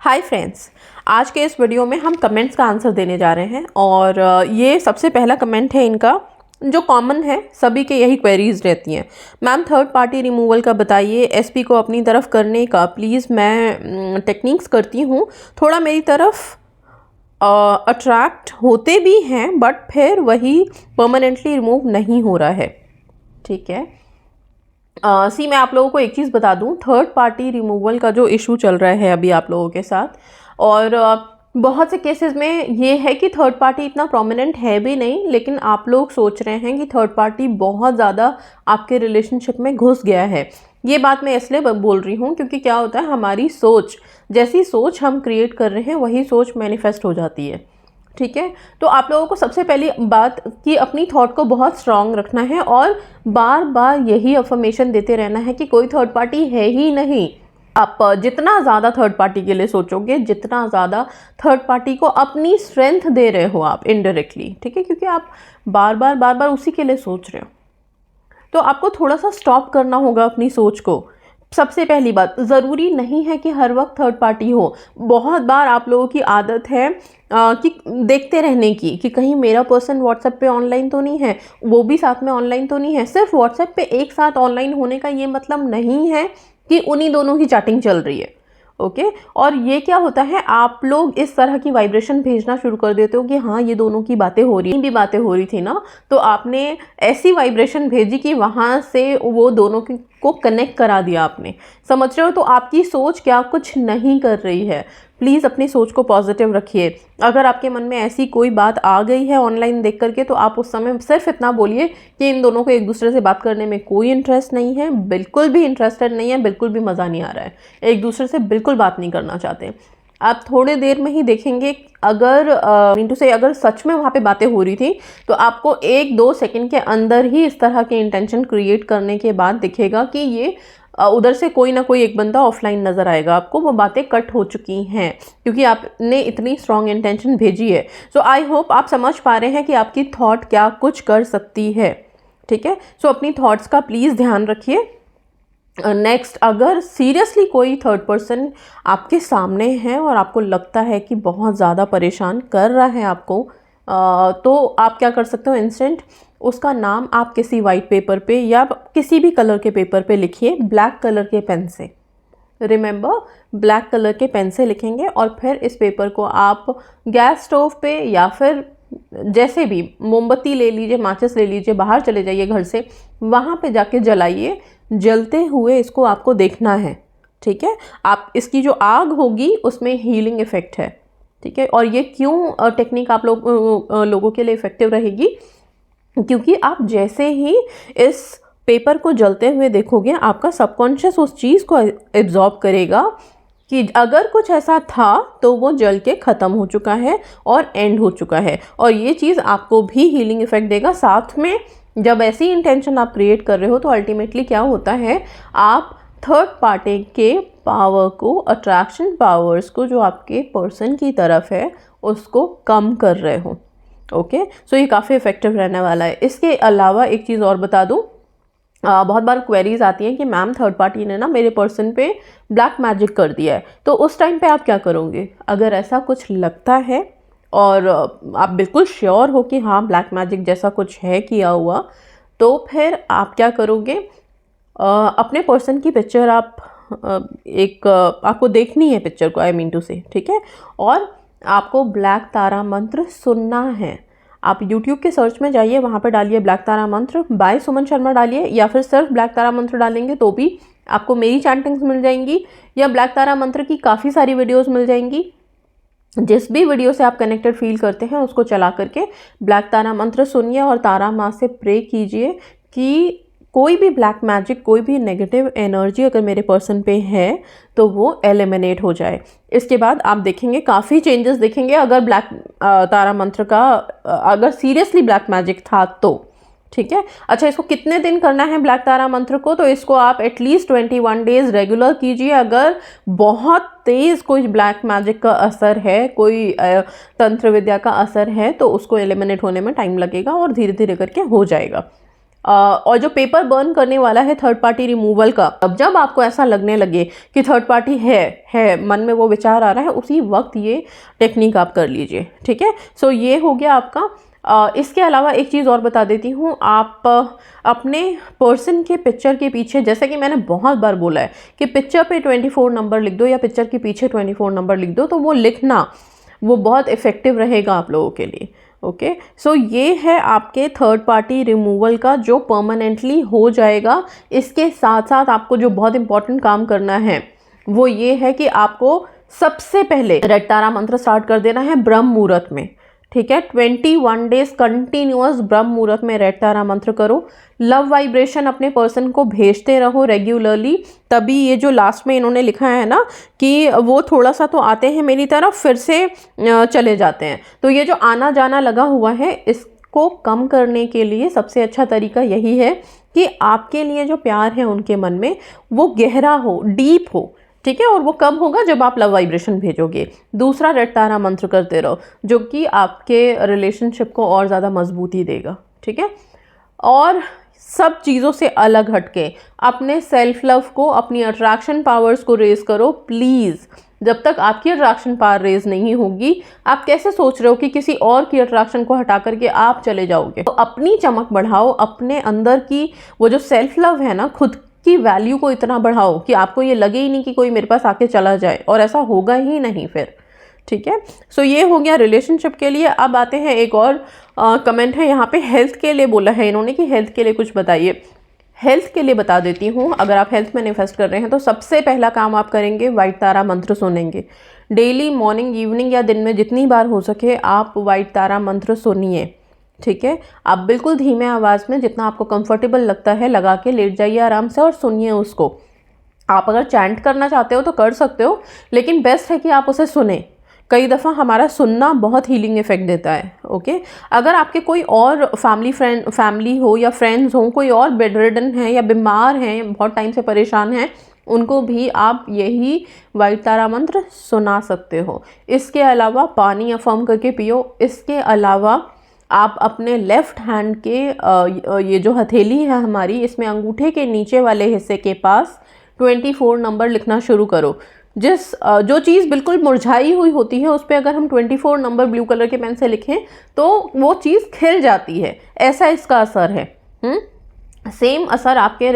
Hi friends, आज के इस वीडियो में हम कमेंट्स का आंसर देने जा रहे हैं और ये सबसे पहला कमेंट है इनका जो कॉमन है, सभी के यही क्वेरीज रहती हैं। मैम थर्ड पार्टी रिमूवल का बताइए, एसपी को अपनी तरफ करने का प्लीज़। मैं टेक्निक्स करती हूँ, थोड़ा मेरी तरफ अट्रैक्ट होते भी हैं बट फिर वही परमानेंटली रिमूव नहीं हो रहा है। ठीक है, मैं आप लोगों को एक चीज़ बता दूं, थर्ड पार्टी रिमूवल का जो इशू चल रहा है अभी आप लोगों के साथ, और बहुत से केसेस में ये है कि थर्ड पार्टी इतना प्रोमिनेंट है भी नहीं, लेकिन आप लोग सोच रहे हैं कि थर्ड पार्टी बहुत ज़्यादा आपके रिलेशनशिप में घुस गया है। ये बात मैं इसलिए बोल रही हूँ क्योंकि क्या होता है, हमारी सोच, जैसी सोच हम क्रिएट कर रहे हैं वही सोच मैनिफेस्ट हो जाती है। ठीक है, तो आप लोगों को सबसे पहली बात कि अपनी थॉट को बहुत स्ट्रांग रखना है और बार बार यही अफर्मेशन देते रहना है कि कोई थर्ड पार्टी है ही नहीं। आप जितना ज़्यादा थर्ड पार्टी के लिए सोचोगे, जितना ज़्यादा थर्ड पार्टी को अपनी स्ट्रेंथ दे रहे हो आप इनडायरेक्टली, ठीक है, क्योंकि आप बार बार उसी के लिए सोच रहे हो, तो आपको थोड़ा सा स्टॉप करना होगा अपनी सोच को। सबसे पहली बात, ज़रूरी नहीं है कि हर वक्त थर्ड पार्टी हो। बहुत बार आप लोगों की आदत है कि देखते रहने की कि कहीं मेरा पर्सन व्हाट्सएप पे ऑनलाइन तो नहीं है, वो भी साथ में ऑनलाइन तो नहीं है। सिर्फ व्हाट्सएप पे एक साथ ऑनलाइन होने का ये मतलब नहीं है कि उन्हीं दोनों की चैटिंग चल रही है। ओके, और ये क्या होता है, आप लोग इस तरह की वाइब्रेशन भेजना शुरू कर देते हो कि हाँ ये दोनों की बातें हो रही भी बातें हो रही थी ना, तो आपने ऐसी वाइब्रेशन भेजी कि वहाँ से वो दोनों को कनेक्ट करा दिया आपने। समझ रहे हो? तो आपकी सोच क्या कुछ नहीं कर रही है। प्लीज़ अपनी सोच को पॉजिटिव रखिए। अगर आपके मन में ऐसी कोई बात आ गई है ऑनलाइन देख करके, तो आप उस समय सिर्फ इतना बोलिए कि इन दोनों को एक दूसरे से बात करने में कोई इंटरेस्ट नहीं है, बिल्कुल भी इंटरेस्टेड नहीं है, बिल्कुल भी मज़ा नहीं आ रहा है, एक दूसरे से बिल्कुल बात नहीं करना चाहते। आप थोड़ी देर में ही देखेंगे, अगर अगर सच में वहाँ पे बातें हो रही थी तो आपको 1-2 सेकंड के अंदर ही इस तरह के इंटेंशन क्रिएट करने के बाद दिखेगा कि ये उधर से कोई ना कोई एक बंदा ऑफलाइन नज़र आएगा आपको। वो बातें कट हो चुकी हैं क्योंकि आपने इतनी स्ट्रॉन्ग इंटेंशन भेजी है। सो आई होप आप समझ पा रहे हैं कि आपकी थॉट क्या कुछ कर सकती है। ठीक है, सो अपनी थॉट्स का प्लीज़ ध्यान रखिए। नेक्स्ट, अगर सीरियसली कोई थर्ड पर्सन आपके सामने है और आपको लगता है कि बहुत ज़्यादा परेशान कर रहा है आपको, तो आप क्या कर सकते हो, इंस्टेंट उसका नाम आप किसी वाइट पेपर पे या किसी भी कलर के पेपर पे लिखिए, ब्लैक कलर के पेन से। रिमेंबर, ब्लैक कलर के पेन से लिखेंगे और फिर इस पेपर को आप गैस स्टोव पे या फिर जैसे भी, मोमबत्ती ले लीजिए, माचिस ले लीजिए, बाहर चले जाइए घर से, वहाँ पे जाके जलाइए। जलते हुए इसको आपको देखना है। ठीक है, आप इसकी जो आग होगी उसमें हीलिंग इफेक्ट है। ठीक है, और ये क्यों टेक्निक आप लोगों के लिए इफेक्टिव रहेगी, क्योंकि आप जैसे ही इस पेपर को जलते हुए देखोगे, आपका सबकॉन्शियस उस चीज़ को एब्जॉर्ब करेगा कि अगर कुछ ऐसा था तो वो जल के ख़त्म हो चुका है और एंड हो चुका है, और ये चीज़ आपको भी हीलिंग इफेक्ट देगा। साथ में जब ऐसी इंटेंशन आप क्रिएट कर रहे हो तो अल्टीमेटली क्या होता है, आप थर्ड पार्टी के पावर को, अट्रैक्शन पावर्स को जो आपके पर्सन की तरफ है, उसको कम कर रहे हो। ओके, सो ये काफ़ी इफेक्टिव रहने वाला है। इसके अलावा एक चीज़ और बता दूँ, बहुत बार क्वेरीज आती हैं कि मैम थर्ड पार्टी ने ना मेरे पर्सन पे ब्लैक मैजिक कर दिया है, तो उस टाइम पे आप क्या करोगे? अगर ऐसा कुछ लगता है और आप बिल्कुल श्योर हो कि हाँ ब्लैक मैजिक जैसा कुछ है किया हुआ, तो फिर आप क्या करोगे, अपने पर्सन की पिक्चर आप आपको देखनी है पिक्चर को, आई मीन टू से, ठीक है, और आपको ब्लैक तारा मंत्र सुनना है। आप YouTube के सर्च में जाइए, वहाँ पर डालिए ब्लैक तारा मंत्र बाय सुमन शर्मा डालिए, या फिर सिर्फ ब्लैक तारा मंत्र डालेंगे तो भी आपको मेरी चैंटिंग्स मिल जाएंगी, या ब्लैक तारा मंत्र की काफ़ी सारी वीडियोस मिल जाएंगी। जिस भी वीडियो से आप कनेक्टेड फील करते हैं उसको चला करके ब्लैक तारा मंत्र सुनिए और तारा माँ से प्रे कीजिए कि कोई भी ब्लैक मैजिक, कोई भी नेगेटिव एनर्जी अगर मेरे पर्सन पे है तो वो एलिमिनेट हो जाए। इसके बाद आप देखेंगे काफ़ी चेंजेस दिखेंगे। अगर ब्लैक तारा मंत्र का अगर सीरियसली ब्लैक मैजिक था तो, ठीक है। अच्छा, इसको कितने दिन करना है ब्लैक तारा मंत्र को? तो इसको आप एटलीस्ट 21 डेज रेगुलर कीजिए। अगर बहुत तेज़ कोई ब्लैक मैजिक का असर है, कोई तंत्र विद्या का असर है, तो उसको एलिमिनेट होने में टाइम लगेगा और धीरे धीरे करके हो जाएगा। और जो पेपर बर्न करने वाला है थर्ड पार्टी रिमूवल का, अब जब आपको ऐसा लगने लगे कि थर्ड पार्टी है मन में वो विचार आ रहा है, उसी वक्त ये टेक्निक आप कर लीजिए, ठीक है। सो ये हो गया आपका। इसके अलावा एक चीज़ और बता देती हूँ, आप अपने पर्सन के पिक्चर के पीछे, जैसे कि मैंने बहुत बार बोला है कि पिक्चर पे 24 नंबर लिख दो या पिक्चर के पीछे 24 नंबर लिख दो, तो वो लिखना वो बहुत इफ़ेक्टिव रहेगा आप लोगों के लिए। ओके, सो ये है आपके थर्ड पार्टी रिमूवल का जो परमानेंटली हो जाएगा। इसके साथ साथ आपको जो बहुत इंपॉर्टेंट काम करना है वो ये है कि आपको सबसे पहले रेड तारा मंत्र स्टार्ट कर देना है ब्रह्म मुहूर्त में, ठीक है। 21 डेज कंटिन्यूअस ब्रह्म मुहूर्त में रेड तारा मंत्र करो। लव वाइब्रेशन अपने पर्सन को भेजते रहो रेगुलरली, तभी ये जो लास्ट में इन्होंने लिखा है ना कि वो थोड़ा सा तो आते हैं मेरी तरफ फिर से चले जाते हैं, तो ये जो आना जाना लगा हुआ है इसको कम करने के लिए सबसे अच्छा तरीका यही है कि आपके लिए जो प्यार है उनके मन में वो गहरा हो, डीप हो, ठीक है। और वो कब होगा? जब आप लव वाइब्रेशन भेजोगे। दूसरा, रेड तारा मंत्र करते रहो जो कि आपके रिलेशनशिप को और ज़्यादा मजबूती देगा, ठीक है। और सब चीज़ों से अलग हटके अपने सेल्फ लव को, अपनी अट्रैक्शन पावर्स को रेज करो प्लीज़। जब तक आपकी अट्रैक्शन पावर रेज नहीं होगी, आप कैसे सोच रहे हो कि किसी और की अट्रैक्शन को हटा करके आप चले जाओगे? तो अपनी चमक बढ़ाओ, अपने अंदर की वो जो सेल्फ लव है ना, खुद की वैल्यू को इतना बढ़ाओ कि आपको ये लगे ही नहीं कि कोई मेरे पास आके चला जाए, और ऐसा होगा ही नहीं फिर, ठीक है। सो ये हो गया रिलेशनशिप के लिए। अब आते हैं एक और कमेंट है यहाँ पे, हेल्थ के लिए बोला है इन्होंने कि हेल्थ के लिए कुछ बताइए। हेल्थ के लिए बता देती हूँ, अगर आप हेल्थ मैनिफेस्ट कर रहे हैं तो सबसे पहला काम आप करेंगे वाइट तारा मंत्र सुनेंगे। डेली मॉर्निंग, इवनिंग या दिन में जितनी बार हो सके आप वाइट तारा मंत्र सुनिए, ठीक है। आप बिल्कुल धीमे आवाज़ में, जितना आपको कंफर्टेबल लगता है, लगा के लेट जाइए आराम से और सुनिए उसको। आप अगर चैंट करना चाहते हो तो कर सकते हो, लेकिन बेस्ट है कि आप उसे सुने। कई दफ़ा हमारा सुनना बहुत हीलिंग इफेक्ट देता है, ओके। अगर आपके कोई और फैमिली हो या फ्रेंड्स हो, कोई और बेड रिडन है या बीमार हैं, बहुत टाइम से परेशान हैं, उनको भी आप यही वाइट तारा मंत्र सुना सकते हो। इसके अलावा पानी अफर्म करके पियो। इसके अलावा आप अपने लेफ़्ट हैंड के ये जो हथेली है हमारी, इसमें अंगूठे के नीचे वाले हिस्से के पास 24 नंबर लिखना शुरू करो। जो चीज़ बिल्कुल मुरझाई हुई होती है उस पर अगर हम 24 नंबर ब्लू कलर के पेन से लिखें तो वो चीज़ खिल जाती है, ऐसा इसका असर है। सेम असर आपके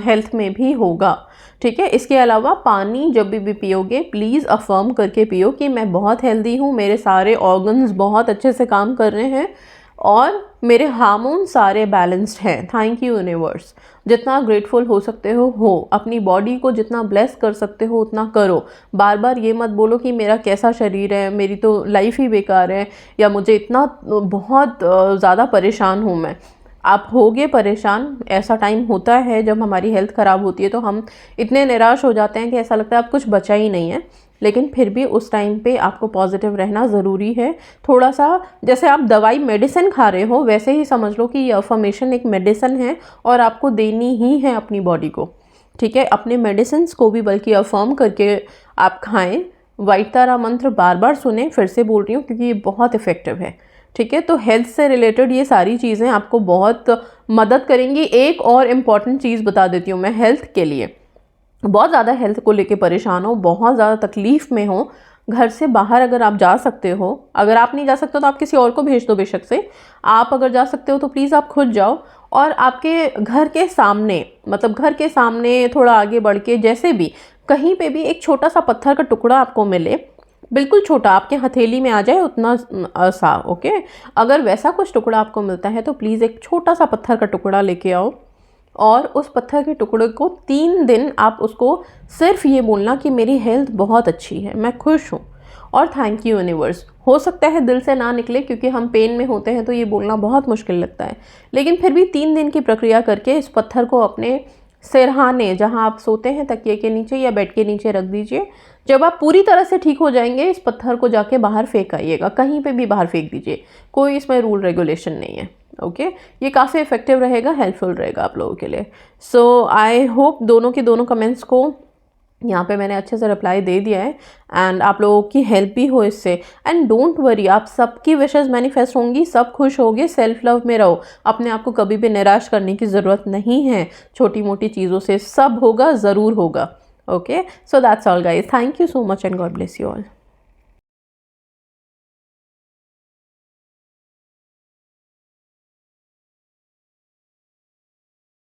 हेल्थ में भी होगा, ठीक है। इसके अलावा पानी जब भी पियोगे प्लीज़ अफर्म करके पियो कि मैं बहुत हेल्दी हूँ, मेरे सारे ऑर्गन्स बहुत अच्छे से काम कर रहे हैं और मेरे हार्मोन सारे बैलेंस्ड हैं। Thank you universe. जितना ग्रेटफुल हो सकते हो अपनी बॉडी को जितना ब्लेस कर सकते हो उतना करो। बार बार ये मत बोलो कि मेरा कैसा शरीर है, मेरी तो लाइफ ही बेकार है, या मुझे इतना बहुत ज़्यादा परेशान हूँ मैं। आप होगे परेशान, ऐसा टाइम होता है जब हमारी हेल्थ ख़राब होती है तो हम इतने निराश हो जाते हैं कि ऐसा लगता है अब कुछ बचा ही नहीं है, लेकिन फिर भी उस टाइम पे आपको पॉजिटिव रहना ज़रूरी है। थोड़ा सा जैसे आप दवाई मेडिसिन खा रहे हो वैसे ही समझ लो कि ये अफर्मेशन एक मेडिसिन है और आपको देनी ही है अपनी बॉडी को, ठीक है। अपने मेडिसिन को भी बल्कि अफर्म करके आप खाएं। वाइट तारा मंत्र बार बार सुने, फिर से बोल रही हूँ क्योंकि ये बहुत इफ़ेक्टिव है, ठीक है। तो हेल्थ से रिलेटेड ये सारी चीज़ें आपको बहुत मदद करेंगी। एक और इम्पॉर्टेंट चीज़ बता देती हूँ मैं, हेल्थ के लिए बहुत ज़्यादा हेल्थ को लेके परेशान हो, बहुत ज़्यादा तकलीफ़ में हो, घर से बाहर अगर आप जा सकते हो, अगर आप नहीं जा सकते तो आप किसी और को भेज दो बेशक से, आप अगर जा सकते हो तो प्लीज़ आप खुद जाओ और आपके घर के सामने, मतलब घर के सामने थोड़ा आगे बढ़ के जैसे भी कहीं पे भी एक छोटा सा पत्थर का टुकड़ा आपको मिले, बिल्कुल छोटा, आपके हथेली में आ जाए उतना सा, ओके। अगर वैसा कुछ टुकड़ा आपको मिलता है तो प्लीज़ एक छोटा सा पत्थर का टुकड़ा लेके आओ और उस पत्थर के टुकड़े को 3 दिन आप उसको सिर्फ ये बोलना कि मेरी हेल्थ बहुत अच्छी है, मैं खुश हूँ और थैंक यू यूनिवर्स। हो सकता है दिल से ना निकले क्योंकि हम पेन में होते हैं तो ये बोलना बहुत मुश्किल लगता है, लेकिन फिर भी 3 दिन की प्रक्रिया करके इस पत्थर को अपने सिरहाने, जहाँ आप सोते हैं तकिए के नीचे या बेड के नीचे रख दीजिए। जब आप पूरी तरह से ठीक हो जाएंगे इस पत्थर को जाके बाहर फेंक आइएगा, कहीं पे भी बाहर फेंक दीजिए, कोई इसमें रूल रेगुलेशन नहीं है, ओके। ये काफ़ी इफेक्टिव रहेगा, हेल्पफुल रहेगा आप लोगों के लिए। सो आई होप दोनों के दोनों कमेंट्स को यहाँ पे मैंने अच्छे से रिप्लाई दे दिया है एंड आप लोगों की हेल्प भी हो इससे। एंड डोंट वरी, आप सबकी विशेस मैनिफेस्ट होंगी, सब खुश होंगे, सेल्फ लव में रहो, अपने आप को कभी भी निराश करने की ज़रूरत नहीं है। छोटी मोटी चीज़ों से सब होगा, ज़रूर होगा। Okay, so that's all guys, thank you so much and God bless you all.